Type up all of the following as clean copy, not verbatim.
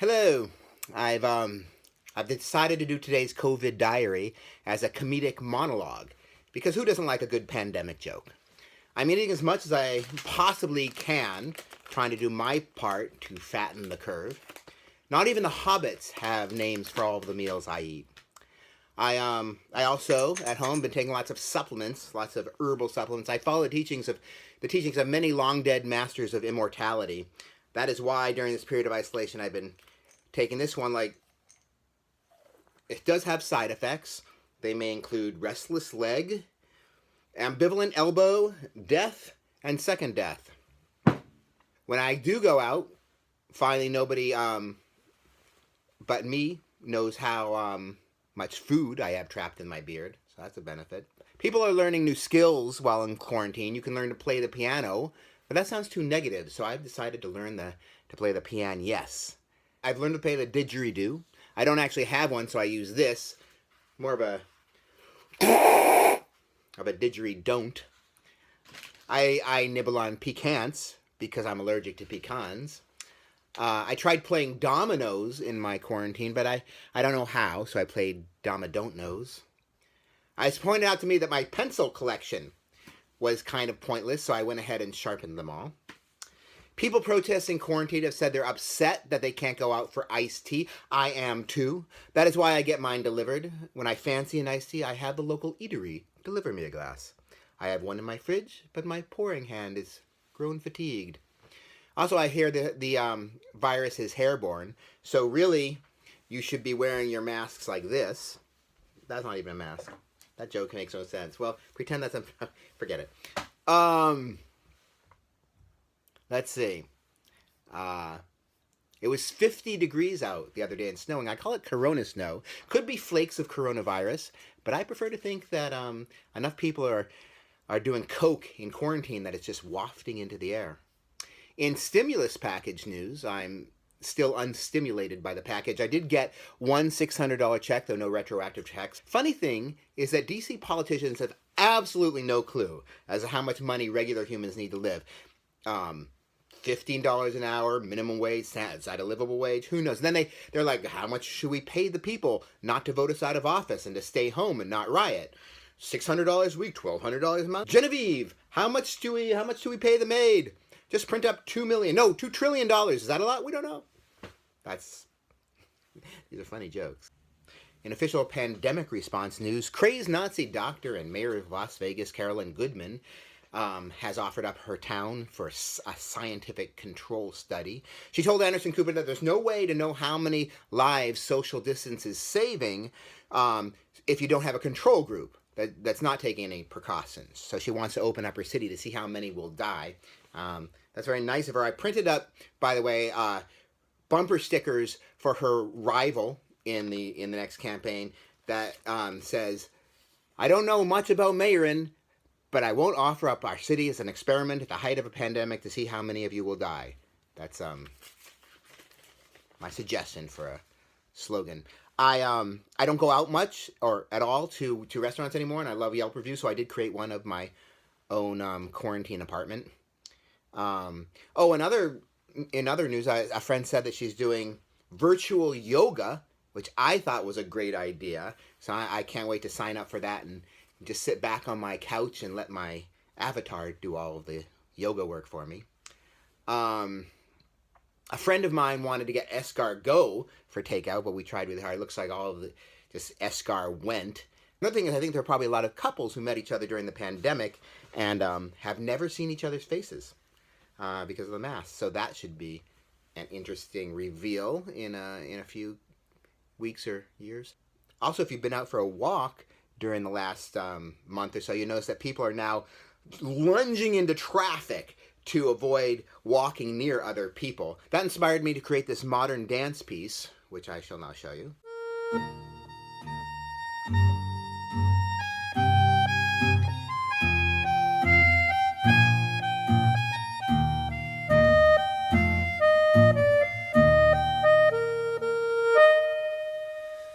Hello. I've decided to do today's COVID diary as a comedic monologue because who doesn't like a good pandemic joke? I'm eating as much as I possibly can, trying to do my part to fatten the curve. Not even the hobbits have names for all of the meals I eat. I also at home been taking lots of supplements, lots of herbal supplements. I follow the teachings of many long dead masters of immortality. That is why during this period of isolation I've been taking this one. Like, it does have side effects. They may include restless leg, ambivalent elbow, death, and second death. When I do go out, finally nobody but me knows how much food I have trapped in my beard, so that's a benefit. People are learning new skills while in quarantine. You can learn to play the piano, but that sounds too negative, so I've decided to learn to play the piano. Yes. I've learned to play the didgeridoo. I don't actually have one, so I use this. More of a didgeridoo. I nibble on pecans because I'm allergic to pecans. I tried playing dominoes in my quarantine, but I don't know how, so I played don't knows. It's pointed out to me that my pencil collection was kind of pointless, so I went ahead and sharpened them all. People protesting quarantine have said they're upset that they can't go out for iced tea. I am too. That is why I get mine delivered. When I fancy an iced tea, I have the local eatery deliver me a glass. I have one in my fridge, but my pouring hand is grown fatigued. Also, I hear the virus is airborne, so really, you should be wearing your masks like this. That's not even a mask. That joke makes no sense. Well, pretend that's forget it. Let's see. It was 50 degrees out the other day and snowing. I call it corona snow. Could be flakes of coronavirus, but I prefer to think that enough people are doing coke in quarantine that it's just wafting into the air. In stimulus package news, I'm still unstimulated by the package. I did get one $600 check, though no retroactive checks. Funny thing is that DC politicians have absolutely no clue as to how much money regular humans need to live. $15 an hour, minimum wage, is that a livable wage? Who knows? And then they're like, how much should we pay the people not to vote us out of office and to stay home and not riot? $600 a week, $1,200 a month. Genevieve, how much do we pay the maid? Just print up $2 trillion. Is that a lot? We don't know. These are funny jokes. In official pandemic response news, crazed Nazi doctor and mayor of Las Vegas, Carolyn Goodman, has offered up her town for a scientific control study. She told Anderson Cooper that there's no way to know how many lives social distance is saving if you don't have a control group that's not taking any precautions. So she wants to open up her city to see how many will die. That's very nice of her. I printed up, by the way, bumper stickers for her rival in the next campaign that says, "I don't know much about mayoring, but I won't offer up our city as an experiment at the height of a pandemic to see how many of you will die." That's my suggestion for a slogan. I don't go out much or at all to restaurants anymore, and I love Yelp reviews, so I did create one of my own quarantine apartment. In other news, a friend said that she's doing virtual yoga, which I thought was a great idea. So I can't wait to sign up for that and just sit back on my couch and let my avatar do all of the yoga work for me. A friend of mine wanted to get escargot for takeout, but we tried really hard. It looks like all of the just escar went. Another thing is I think there are probably a lot of couples who met each other during the pandemic and have never seen each other's faces because of the mask. So that should be an interesting reveal in a few weeks or years. Also, if you've been out for a walk during the last month or so, you notice that people are now lunging into traffic to avoid walking near other people. That inspired me to create this modern dance piece, which I shall now show you.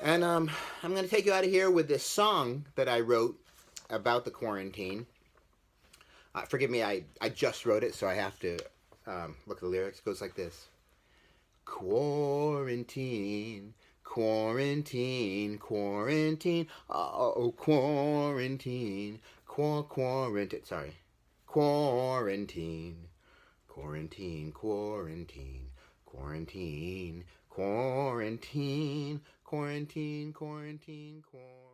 And I'm going to take you out of here with this song that I wrote about the quarantine. Forgive me, I just wrote it, so I have to look at the lyrics. It goes like this. Quarantine, quarantine, quarantine. Oh, quarantine, quarantine. Sorry, quarantine, quarantine, quarantine, quarantine, quarantine, quarantine, quarantine, quarantine.